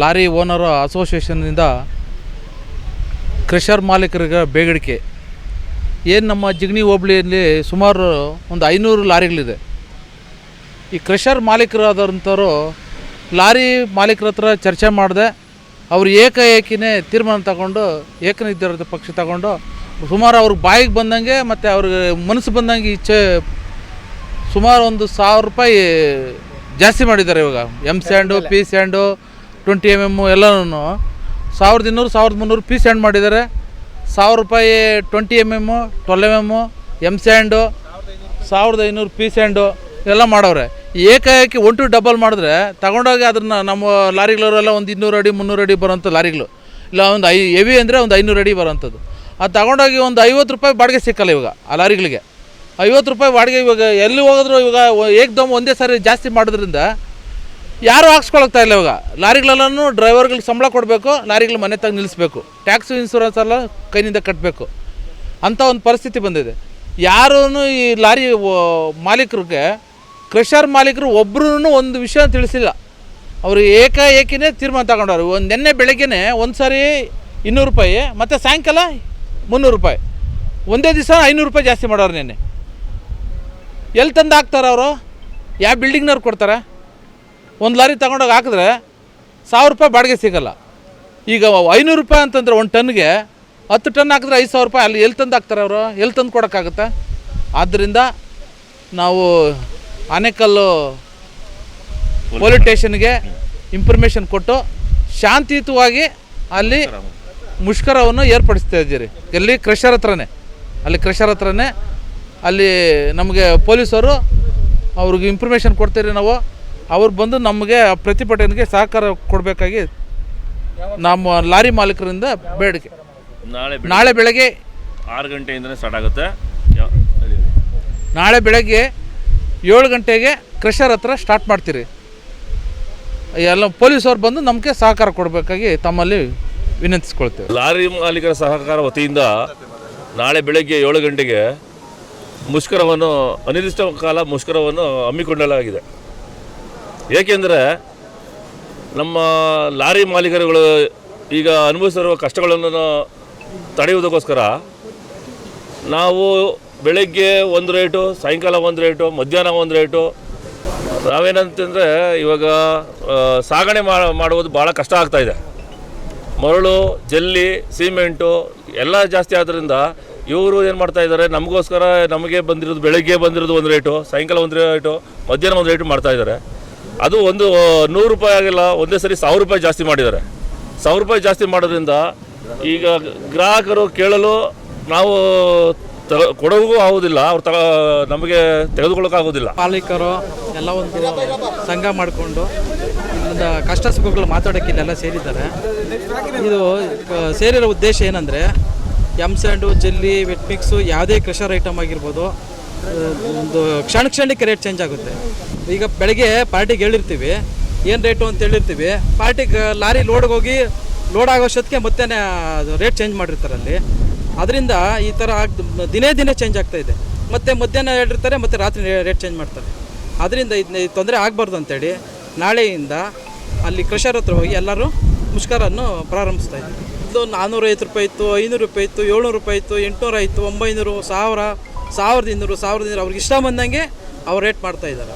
Lorry owner ಅಸೋಸಿಯೇಷನ್ನಿಂದ crusher ಮಾಲೀಕರಿಗೆ ಬೇಡಿಕೆ ಏನು ನಮ್ಮ ಜಿಗಣಿ ಹೋಬಳಿಯಲ್ಲಿ ಸುಮಾರು ಒಂದು 500 ಲಾರಿಗಳಿದೆ. ಈ ಕ್ರಷರ್ ಮಾಲೀಕರಾದಂಥವ್ರು ಲಾರಿ ಮಾಲೀಕರ ಹತ್ರ ಚರ್ಚೆ ಮಾಡಿದೆ ಅವರು ಏಕಾಏಕಿನೇ ತೀರ್ಮಾನ ತಗೊಂಡು ಏಕನಿರ್ಧಾರದ ಪಕ್ಷ ತಗೊಂಡು ಸುಮಾರು ಅವ್ರಿಗೆ ಬಾಯಿಗೆ ಬಂದಂಗೆ ಮತ್ತು ಅವ್ರಿಗೆ ಮನಸ್ಸು ಬಂದಂಗೆ ಇಚ್ಛೆ ಸುಮಾರು ಒಂದು 1000 ರೂಪಾಯಿ ಜಾಸ್ತಿ ಮಾಡಿದ್ದಾರೆ. ಇವಾಗ M sand P sand 20 mm ಎಲ್ಲನೂ 1200 1300 ಪಿ ಸ್ಯಾಂಡ್ ಮಾಡಿದ್ದಾರೆ. 1000 ರೂಪಾಯಿ 20 mm 12 mm M sand 1500 P sand ಎಲ್ಲ ಮಾಡವ್ರೆ. ಏಕಾಏಕಿ 1 ಡಬಲ್ ಮಾಡಿದ್ರೆ ತಗೊಂಡೋಗಿ ಅದನ್ನು ನಮ್ಮ ಲಾರಿಗಳವರೆಲ್ಲ ಒಂದು 200 ಅಡಿ 300 ಅಡಿ ಬರೋಂಥ ಲಾರಿಗಳು, ಇಲ್ಲ ಒಂದು ಹೆವಿ ಅಂದರೆ ಒಂದು 500 ಅಡಿ ಬರೋಂಥದ್ದು. ಅದು ತಗೊಂಡೋಗಿ ಒಂದು 50 ರೂಪಾಯಿ ಬಾಡಿಗೆ ಸಿಕ್ಕಲ್ಲ ಇವಾಗ ಆ ಲಾರಿಗಳಿಗೆ. 50 ರೂಪಾಯಿ ಬಾಡಿಗೆ ಇವಾಗ ಎಲ್ಲಿ ಹೋಗಿದ್ರು ಇವಾಗ ಏಕ್ದಮ್ ಒಂದೇ ಸಾರಿ ಜಾಸ್ತಿ ಮಾಡೋದ್ರಿಂದ ಯಾರೂ ಹಾಕ್ಸ್ಕೊಳ್ತಾ ಇಲ್ಲ. ಇವಾಗ ಲಾರಿಗಳೆಲ್ಲನೂ ಡ್ರೈವರ್ಗಳಿಗೆ ಸಂಬಳ ಕೊಡಬೇಕು, ಲಾರಿಗಳು ಮನೆ ತಗ ನಿಲ್ಲಿಸ್ಬೇಕು, ಟ್ಯಾಕ್ಸು ಇನ್ಸೂರೆನ್ಸ್ ಎಲ್ಲ ಕೈನಿಂದ ಕಟ್ಟಬೇಕು ಅಂಥ ಒಂದು ಪರಿಸ್ಥಿತಿ ಬಂದಿದೆ. ಯಾರೂ ಈ ಲಾರಿ ಮಾಲೀಕರಿಗೆ ಕ್ರಷರ್ ಮಾಲೀಕರು ಒಬ್ಬರೂ ಒಂದು ವಿಷಯ ತಿಳಿಸಿಲ್ಲ. ಅವರು ಏಕಾಏಕಿನೇ ತೀರ್ಮಾನ ತಗೊಂಡವ್ರು. ನಿನ್ನೆ ಬೆಳಗ್ಗೆನೇ ಒಂದು ಸಾರಿ 200 ರೂಪಾಯಿ ಮತ್ತು ಸಾಯಂಕಾಲ 300 ರೂಪಾಯಿ, ಒಂದೇ ದಿವಸ 500 ರೂಪಾಯಿ ಜಾಸ್ತಿ ಮಾಡೋರು. ನಿನ್ನೆ ಎಲ್ಲಿ ತಂದು ಹಾಕ್ತಾರೆ ಅವರು? ಯಾವ ಬಿಲ್ಡಿಂಗ್ನವ್ರು ಕೊಡ್ತಾರೆ? ಒಂದು ಲಾರಿ ತಗೊಂಡೋಗಿ ಹಾಕಿದ್ರೆ 1000 ರೂಪಾಯಿ ಬಾಡಿಗೆ ಸಿಗೋಲ್ಲ. ಈಗ 500 ರೂಪಾಯಿ ಅಂತಂದರೆ ಒಂದು ಟನ್ಗೆ 10 ಟನ್ ಹಾಕಿದ್ರೆ 5000 ರೂಪಾಯಿ. ಅಲ್ಲಿ ಎಲ್ಲಿ ತಂದು ಹಾಕ್ತಾರೆ ಅವರು? ಎಲ್ಲಿ ತಂದು ಕೊಡೋಕ್ಕಾಗುತ್ತೆ? ಆದ್ದರಿಂದ ನಾವು ಆನೇಕಲ್ಲು ಪೊಲೀಸ್ ಸ್ಟೇಷನ್ಗೆ ಇನ್ಫಾರ್ಮೇಷನ್ ಕೊಟ್ಟು ಶಾಂತಿಯುತವಾಗಿ ಅಲ್ಲಿ ಮುಷ್ಕರವನ್ನು ಏರ್ಪಡಿಸ್ತಾ ಇದ್ದೀರಿ. ಎಲ್ಲಿ ಕ್ರಷರ್ ಹತ್ರನೇ, ಅಲ್ಲಿ ಕ್ರಷರ್ ಹತ್ರನೇ ಅಲ್ಲಿ ನಮಗೆ ಪೊಲೀಸರು ಅವ್ರಿಗೆ ಇನ್ಫಾರ್ಮೇಷನ್ ಕೊಡ್ತೀರಿ ನಾವು. ಅವ್ರು ಬಂದು ನಮಗೆ ಪ್ರತಿಭಟನೆಗೆ ಸಹಕಾರ ಕೊಡಬೇಕಾಗಿ ನಮ್ಮ ಲಾರಿ ಮಾಲೀಕರಿಂದ ಬೇಡಿಕೆ. ನಾಳೆ ಬೆಳಗ್ಗೆ 6 ಗಂಟೆಯಿಂದಲೇ ಸ್ಟಾರ್ಟ್ ಆಗುತ್ತೆ. ನಾಳೆ ಬೆಳಗ್ಗೆ 7 ಗಂಟೆಗೆ ಕ್ರಷರ್ ಹತ್ರ ಸ್ಟಾರ್ಟ್ ಮಾಡ್ತೀರಿ. ಎಲ್ಲ ಪೊಲೀಸವ್ರು ಬಂದು ನಮಗೆ ಸಹಕಾರ ಕೊಡಬೇಕಾಗಿ ತಮ್ಮಲ್ಲಿ ವಿನಂತಿಸ್ಕೊಳ್ತೇವೆ. ಲಾರಿ ಮಾಲೀಕರ ಸಹಕಾರ ವತಿಯಿಂದ ನಾಳೆ ಬೆಳಗ್ಗೆ 7 ಗಂಟೆಗೆ ಮುಷ್ಕರವನ್ನು ಅನಿರ್ದಿಷ್ಟ ಕಾಲ ಮುಷ್ಕರವನ್ನು ಹಮ್ಮಿಕೊಳ್ಳಲಾಗಿದೆ. ಏಕೆಂದರೆ ನಮ್ಮ ಲಾರಿ ಮಾಲೀಕರುಗಳು ಈಗ ಅನುಭವಿಸಿರುವ ಕಷ್ಟಗಳನ್ನು ತಡೆಯುವುದಕ್ಕೋಸ್ಕರ ನಾವು ಬೆಳಗ್ಗೆ ಒಂದು ರೇಟು, ಸಾಯಂಕಾಲ ಒಂದು ರೇಟು, ಮಧ್ಯಾಹ್ನ ಒಂದು ರೇಟು. ನಾವೇನಂತಂದರೆ ಇವಾಗ ಸಾಗಣೆ ಮಾಡುವುದು ಭಾಳ ಕಷ್ಟ ಆಗ್ತಾಯಿದೆ. ಮರಳು, ಜಲ್ಲಿ, ಸಿಮೆಂಟು ಎಲ್ಲ ಜಾಸ್ತಿ ಆದ್ದರಿಂದ ಇವರು ಏನು ಮಾಡ್ತಾಯಿದ್ದಾರೆ, ನಮಗೋಸ್ಕರ ನಮಗೆ ಬಂದಿರೋದು ಬೆಳಗ್ಗೆ ಬಂದಿರೋದು ಒಂದು ರೇಟು, ಸಾಯಂಕಾಲ ಒಂದು ರೇಟು, ಮಧ್ಯಾಹ್ನ ಒಂದು ರೇಟು ಮಾಡ್ತಾಯಿದ್ದಾರೆ. ಅದು ಒಂದು 100 ರೂಪಾಯಿ ಆಗಿಲ್ಲ, ಒಂದೇ ಸರಿ 1000 ರೂಪಾಯಿ ಜಾಸ್ತಿ ಮಾಡಿದ್ದಾರೆ. 1000 ರೂಪಾಯಿ ಜಾಸ್ತಿ ಮಾಡೋದ್ರಿಂದ ಈಗ ಗ್ರಾಹಕರು ಕೇಳಲು ನಾವು ಕೊಡೋಗೂ ಆಗೋದಿಲ್ಲ, ಅವ್ರು ನಮಗೆ ತೆಗೆದುಕೊಳ್ಳೋಕ್ಕಾಗೋದಿಲ್ಲ. ಮಾಲೀಕರು ಎಲ್ಲ ಒಂದು ಸಂಘ ಮಾಡಿಕೊಂಡು ಇಲ್ಲಿಂದ ಕಷ್ಟ ಸುಖಗಳು ಮಾತಾಡೋಕ್ಕೆ ಇಲ್ಲೆಲ್ಲ ಸೇರಿದ್ದಾರೆ. ಇದು ಸೇರಿರೋ ಉದ್ದೇಶ ಏನಂದರೆ ಎಮ್ ಸ್ಯಾಂಡು, ಜಲ್ಲಿ, ವೆಟ್ ಮಿಕ್ಸು, ಯಾವುದೇ ಕ್ರಷರ್ ಐಟಮ್ ಆಗಿರ್ಬೋದು, ಒಂದು ಕ್ಷಣಕ್ಕೆ ರೇಟ್ ಚೇಂಜ್ ಆಗುತ್ತೆ. ಈಗ ಬೆಳಗ್ಗೆ ಪಾರ್ಟಿಗೆ ಹೇಳಿರ್ತೀವಿ ಏನು ರೇಟು ಅಂತ ಹೇಳಿರ್ತೀವಿ, ಪಾರ್ಟಿಗೆ ಲಾರಿ ಲೋಡ್ಗೆ ಹೋಗಿ ಲೋಡ್ ಆಗೋಷ್ಟೊತ್ತಿಗೆ ಮತ್ತೆ ರೇಟ್ ಚೇಂಜ್ ಮಾಡಿರ್ತಾರಲ್ಲಿ. ಅದರಿಂದ ಈ ಥರ ದಿನೇ ಚೇಂಜ್ ಆಗ್ತಾಯಿದೆ. ಮತ್ತು ಮಧ್ಯಾಹ್ನ ಹೇಳಿರ್ತಾರೆ, ಮತ್ತು ರಾತ್ರಿ ರೇಟ್ ಚೇಂಜ್ ಮಾಡ್ತಾರೆ. ಅದರಿಂದ ಇದನ್ನ ತೊಂದರೆ ಆಗಬಾರ್ದು ಅಂತೇಳಿ ನಾಳೆಯಿಂದ ಅಲ್ಲಿ ಕ್ರಷರ್ ಹತ್ರ ಹೋಗಿ ಎಲ್ಲರೂ ಮುಷ್ಕರನ್ನು ಪ್ರಾರಂಭಿಸ್ತಾ ಇದ್ದೀವಿ. ಇದು 450 ರೂಪಾಯಿ ಇತ್ತು, 500 ರೂಪಾಯಿ ಇತ್ತು, 700 ರೂಪಾಯಿ ಇತ್ತು, 800 ಆಯಿತು, 900, 1000, 1200 ಅವ್ರಿಗೆ ಇಷ್ಟ ಬಂದಂಗೆ ಅವ್ರು ರೇಟ್ ಮಾಡ್ತಾಯಿದ್ದಾರೆ.